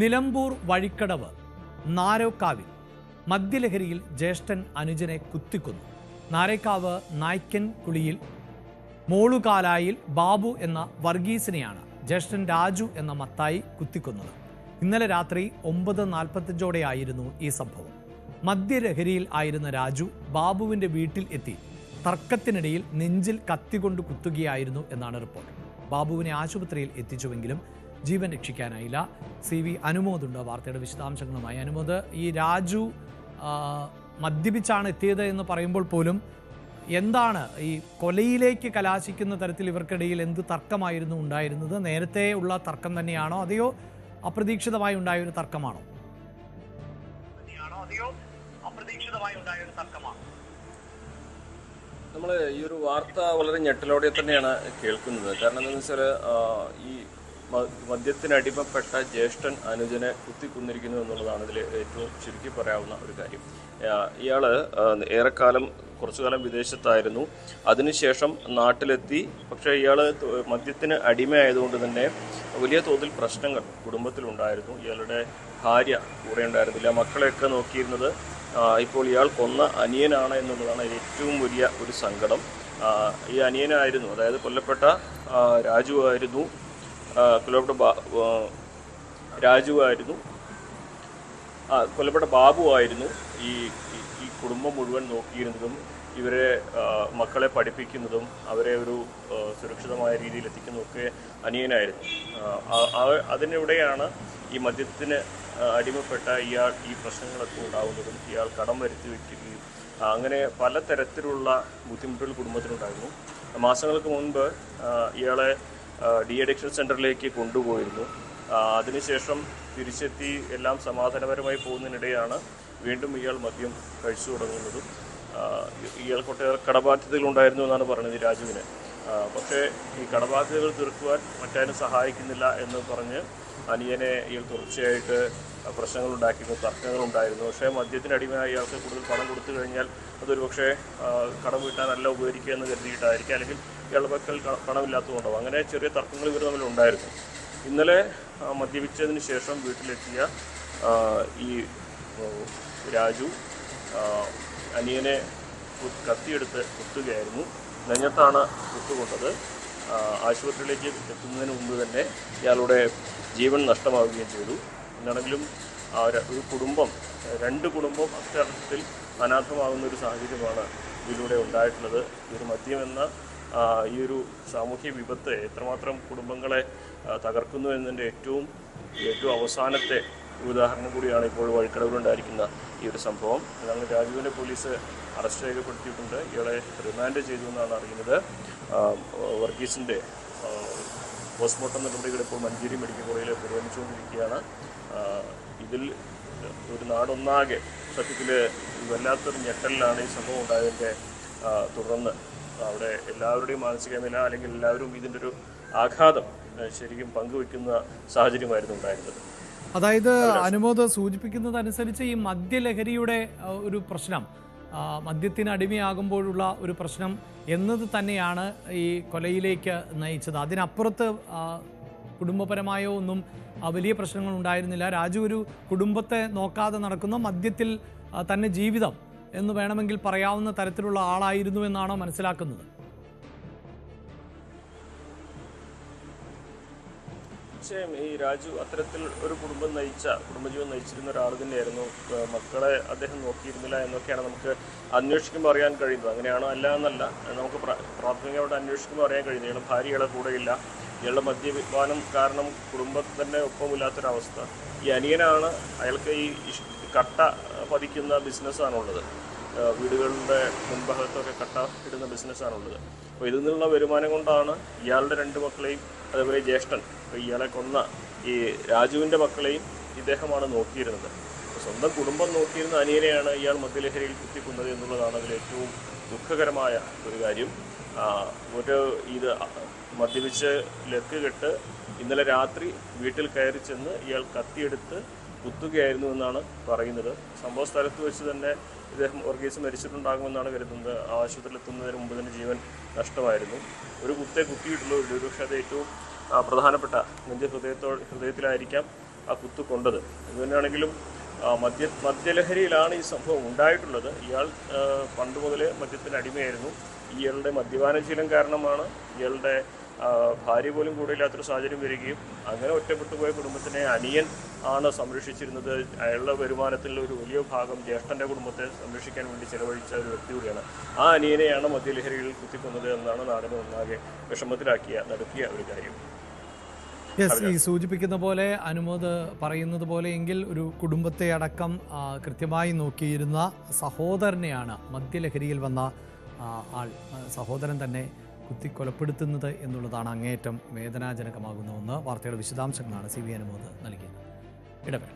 നിലമ്പൂർ വഴിക്കടവ് നാരോക്കാവിൽ മദ്യലഹരിയിൽ ജ്യേഷ്ഠൻ അനുജനെ കുത്തിക്കൊന്നു. നാരേക്കാവ് നായ്ക്കൻ കുളിയിൽ മോളുകാലായിൽ ബാബു എന്ന വർഗീസിനെയാണ് ജ്യേഷ്ഠൻ രാജു എന്ന മത്തായി കുത്തിക്കൊന്നത്. ഇന്നലെ രാത്രി 9:45 ഈ സംഭവം. മദ്യലഹരിയിൽ ആയിരുന്ന രാജു ബാബുവിൻ്റെ വീട്ടിൽ എത്തി തർക്കത്തിനിടയിൽ നെഞ്ചിൽ കത്തികൊണ്ട് കുത്തുകയായിരുന്നു എന്നാണ് റിപ്പോർട്ട്. ബാബുവിനെ ആശുപത്രിയിൽ എത്തിച്ചുവെങ്കിലും ജീവൻ രക്ഷിക്കാനായില്ല. CV അനുമോദുണ്ട് വാർത്തയുടെ വിശദാംശങ്ങളുമായി. അനുമോദ്, ഈ രാജു മദ്യപിച്ചാണ് എത്തിയത് എന്ന് പറയുമ്പോൾ പോലും എന്താണ് ഈ കൊലയിലേക്ക് കലാശിക്കുന്ന തരത്തിൽ ഇവർക്കിടയിൽ എന്ത് തർക്കമായിരുന്നു ഉണ്ടായിരുന്നത്? നേരത്തെ ഉള്ള തർക്കം തന്നെയാണോ അതെയോ അപ്രതീക്ഷിതമായി ഉണ്ടായ ഒരു തർക്കമാണോ? നമ്മൾ ഈ ഒരു വാർത്ത വളരെ ഞെട്ടലോടെ തന്നെയാണ് കേൾക്കുന്നത്. കാരണം എന്താണെന്ന് വെച്ചാൽ ഈ മദ്യത്തിനടിമപ്പെട്ട ജ്യേഷ്ഠൻ അനുജനെ കുത്തിക്കൊന്നിരിക്കുന്നു എന്നുള്ളതാണ് ഇതിൽ ഏറ്റവും ചുരുക്കി പറയാവുന്ന ഒരു കാര്യം. ഇയാൾ ഏറെക്കാലം കുറച്ചു കാലം വിദേശത്തായിരുന്നു. അതിനുശേഷം നാട്ടിലെത്തി. പക്ഷേ ഇയാൾ മദ്യത്തിന് അടിമയായതുകൊണ്ട് തന്നെ വലിയ തോതിൽ പ്രശ്നങ്ങൾ കുടുംബത്തിലുണ്ടായിരുന്നു. ഇയാളുടെ ഭാര്യ കൂടെ ഉണ്ടായിരുന്നില്ല. മക്കളെയൊക്കെ നോക്കിയിരുന്നത് ഇപ്പോൾ ഇയാൾ കൊന്ന അനിയനാണ് എന്നുള്ളതാണ് ഏറ്റവും വലിയ ഒരു സങ്കടം. ഈ അനിയനായിരുന്നു, അതായത് കൊല്ലപ്പെട്ട രാജുവായിരുന്നു കൊല്ലപ്പെട്ട ബാബുവായിരുന്നു ഈ കുടുംബം മുഴുവൻ നോക്കിയിരുന്നതും ഇവരെ മക്കളെ പഠിപ്പിക്കുന്നതും അവരെ ഒരു സുരക്ഷിതമായ രീതിയിൽ എത്തിക്കുന്നതൊക്കെ അനിയനായിരുന്നു. അതിനിടെയാണ് ഈ മദ്യത്തിന് അടിമപ്പെട്ട ഇയാൾ ഈ പ്രശ്നങ്ങളൊക്കെ ഉണ്ടാകുന്നതും ഇയാൾ കടം വരുത്തി വയ്ക്കുകയും അങ്ങനെ പലതരത്തിലുള്ള ബുദ്ധിമുട്ടുകൾ കുടുംബത്തിനുണ്ടായിരുന്നു. മാസങ്ങൾക്ക് മുൻപ് ഇയാളെ അഡിക്ഷൻ സെൻ്ററിലേക്ക് കൊണ്ടുപോയിരുന്നു. അതിനുശേഷം തിരിച്ചെത്തി എല്ലാം സമാധാനപരമായി പോകുന്നതിനിടെയാണ് വീണ്ടും ഇയാൾ മദ്യം കഴിച്ചു തുടങ്ങുന്നതും. ഇയാൾ ഒട്ടേറെ കടബാധ്യതകളുണ്ടായിരുന്നു എന്നാണ് പറയുന്നത് രാജുവിന്. പക്ഷേ ഈ കടബാധ്യതകൾ തീർക്കുവാൻ മറ്റാരും സഹായിക്കുന്നില്ല എന്ന് പറഞ്ഞ് അനിയനെ ഇയാൾ തുടർച്ചയായിട്ട് പ്രശ്നങ്ങളുണ്ടാക്കിയിരുന്നു, തർക്കങ്ങളുണ്ടായിരുന്നു. പക്ഷേ മദ്യത്തിന് അടിമയായ ഇയാൾക്ക് കൂടുതൽ പണം കൊടുത്തു കഴിഞ്ഞാൽ അതൊരു പക്ഷേ കടം വീട്ടാനല്ല ഉപകരിക്കുക എന്ന് കരുതിയിട്ടായിരിക്കും, അല്ലെങ്കിൽ ഇയാളുടെ പക്കൽ പണമില്ലാത്തതുകൊണ്ടാവും. അങ്ങനെ ചെറിയ തർക്കങ്ങൾ ഇവർ തമ്മിലുണ്ടായിരുന്നു. ഇന്നലെ മദ്യപിച്ചതിന് ശേഷം വീട്ടിലെത്തിയ ഈ രാജു അനിയനെ കത്തിയെടുത്ത് കുത്തുകയായിരുന്നു. നെഞ്ഞത്താണ് കുത്തുകൊണ്ടത്. ആശുപത്രിയിലേക്ക് എത്തുന്നതിന് മുമ്പ് തന്നെ ഇയാളുടെ ജീവൻ നഷ്ടമാവുകയും ചെയ്തു. എന്നാണെങ്കിലും ഒരു കുടുംബം, രണ്ട് കുടുംബം അക്ഷരാർത്ഥത്തിൽ അനാഥമാകുന്ന ഒരു സാഹചര്യമാണ് ഇതിലൂടെ ഉണ്ടായിട്ടുള്ളത്. ഈ ഒരു മദ്യം എന്ന ഈ ഒരു സാമൂഹ്യ വിപത്ത് എത്രമാത്രം കുടുംബങ്ങളെ തകർക്കുന്നു എന്നതിൻ്റെ ഏറ്റവും അവസാനത്തെ ഉദാഹരണം കൂടിയാണ് ഇപ്പോൾ വഴിക്കടവിലുണ്ടായിരിക്കുന്ന ഈ ഒരു സംഭവം. എന്നാൽ രാജുവിനെ പോലീസ് അറസ്റ്റ് രേഖപ്പെടുത്തിയിട്ടുണ്ട്. ഇയാളെ റിമാൻഡ് ചെയ്തു എന്നാണ് അറിയുന്നത്. വർഗീസിൻ്റെ പോസ്റ്റ്മോർട്ടം നടപടികൾ ഇപ്പോൾ മഞ്ചേരി മെഡിക്കൽ കോളേജിൽ പുരോഗമിച്ചുകൊണ്ടിരിക്കുകയാണ്. ഇതിൽ ഒരു നാടൊന്നാകെ സത്യത്തിൽ വല്ലാത്തൊരു ഞെട്ടലിലാണ് ഈ സംഭവം ഉണ്ടായതിൻ്റെ തുടർന്ന് അവിടെ എല്ലാവരുടെയും മാനസിക നില, അല്ലെങ്കിൽ എല്ലാവരും ഇതിൻ്റെ ഒരു ആഘാതം ശരിക്കും പങ്കുവെക്കുന്ന സാഹചര്യമായിരുന്നു ഉണ്ടായിരുന്നത്. അതായത് അനുമോദ് സൂചിപ്പിക്കുന്നതനുസരിച്ച് ഈ മദ്യലഹരിയുടെ ഒരു പ്രശ്നം, മദ്യത്തിന് അടിമയാകുമ്പോഴുള്ള ഒരു പ്രശ്നം എന്നത് തന്നെയാണ് ഈ കൊലയിലേക്ക് നയിച്ചത്. അതിനപ്പുറത്ത് കുടുംബപരമായോ ഒന്നും വലിയ പ്രശ്നങ്ങൾ ഉണ്ടായിരുന്നില്ല. രാജു ഒരു കുടുംബത്തെ നോക്കാതെ നടക്കുന്ന, മദ്യത്തിൽ തന്നെ ജീവിതം എന്ന് വേണമെങ്കിൽ പറയാവുന്ന തരത്തിലുള്ള ആളായിരുന്നു എന്നാണോ മനസ്സിലാക്കുന്നത്? തീർച്ചയായും ഈ രാജു അത്തരത്തിൽ ഒരു കുടുംബജീവൻ നയിച്ചിരുന്ന ഒരാൾ തന്നെയായിരുന്നു. മക്കളെ അദ്ദേഹം നോക്കിയിരുന്നില്ല എന്നൊക്കെയാണ് നമുക്ക് അന്വേഷിക്കുമ്പോൾ അറിയാൻ കഴിയുന്നത്. അങ്ങനെയാണോ അല്ല എന്നല്ല, നമുക്ക് പ്രാഥമികമായിട്ട് അന്വേഷിക്കുമ്പോൾ അറിയാൻ കഴിയുന്നത്. ഇയാളുടെ ഭാര്യയുടെ കൂടെയില്ല. ഇയാളുടെ മദ്യപാനം കാരണം കുടുംബത്തിൽ തന്നെ ഒപ്പമില്ലാത്തൊരവസ്ഥ. ഈ അനിയനാണ്, അയാൾക്ക് ഈ കട്ട പതിക്കുന്ന ബിസിനസ്സാണുള്ളത്. വീടുകളുടെ മുൻഭാഗത്തൊക്കെ കട്ട ഇടുന്ന ബിസിനസ്സാണുള്ളത്. അപ്പോൾ ഇതിൽ നിന്നുള്ള വരുമാനം കൊണ്ടാണ് ഇയാളുടെ രണ്ട് മക്കളെയും, അതേപോലെ ജ്യേഷ്ഠൻ ഇയാളെ കൊന്ന ഈ രാജുവിൻ്റെ മക്കളെയും ഇദ്ദേഹമാണ് നോക്കിയിരുന്നത്. സ്വന്തം കുടുംബം നോക്കിയിരുന്ന അനിയനെയാണ് ഇയാൾ മദ്യലഹരിയിൽ കുത്തിക്കുന്നത് എന്നുള്ളതാണ് അതിലേറ്റവും ദുഃഖകരമായ ഒരു കാര്യം. ഇത് മദ്യപിച്ച് ലക്ക് കെട്ട് ഇന്നലെ രാത്രി വീട്ടിൽ കയറി ചെന്ന് ഇയാൾ കത്തിയെടുത്ത് കുത്തുകയായിരുന്നു എന്നാണ് പറയുന്നത്. സംഭവ സ്ഥലത്ത് വെച്ച് തന്നെ ഇദ്ദേഹം വർഗീസ് മരിച്ചിട്ടുണ്ടാകുമെന്നാണ് കരുതുന്നത്. ആശുപത്രിയിൽ എത്തുന്നതിന് മുമ്പ് തന്നെ ജീവൻ നഷ്ടമായിരുന്നു. ഒരു കുത്തിയിട്ടുള്ളൂ. പക്ഷേ അത് ഏറ്റവും പ്രധാനപ്പെട്ട ഹൃദയത്തിലായിരിക്കാം ആ കുത്തു കൊണ്ടത്. ഇതുതന്നെയാണെങ്കിലും മദ്യലഹരിയിലാണ് ഈ സംഭവം ഉണ്ടായിട്ടുള്ളത്. ഇയാൾ പണ്ട് മുതലേ മദ്യത്തിന് അടിമയായിരുന്നു. ഇയാളുടെ മദ്യപാനശീലം കാരണമാണ് ഇയാളുടെ ഭാര്യ പോലും കൂടെയില്ലാത്തൊരു സാഹചര്യം വരികയും അങ്ങനെ ഒറ്റപ്പെട്ടു പോയ കുടുംബത്തിനെ അനിയൻ ആണ് സംരക്ഷിച്ചിരുന്നത്. അയാളുടെ വരുമാനത്തിലുള്ള ഒരു വലിയ ഭാഗം ജ്യേഷ്ഠൻ്റെ കുടുംബത്തെ സംരക്ഷിക്കാൻ വേണ്ടി ചെലവഴിച്ച ഒരു വ്യക്തി കൂടിയാണ്. ആ അനിയനെയാണ് മദ്യലഹരിയിൽ കുത്തിക്കൊന്നത് എന്നാണ് നാടിനെ ഒന്നാകെ നടത്തിയ ഒരു കാര്യം. യെസ്, ഈ സൂചിപ്പിക്കുന്ന പോലെ അനുമോദ് പറയുന്നത് പോലെ എങ്കിൽ ഒരു കുടുംബത്തെ അടക്കം കൃത്യമായി നോക്കിയിരുന്ന സഹോദരനെയാണ് മദ്യലഹരിയിൽ വന്ന സഹോദരൻ തന്നെ കുത്തിക്കൊലപ്പെടുത്തുന്നത് എന്നുള്ളതാണ് അങ്ങേയറ്റം വേദനാജനകമാകുന്ന ഒന്ന്. വാർത്തയുടെ വിശദാംശങ്ങളാണ് CB അനുമോദ് നൽകിയത്. ഇടവേള.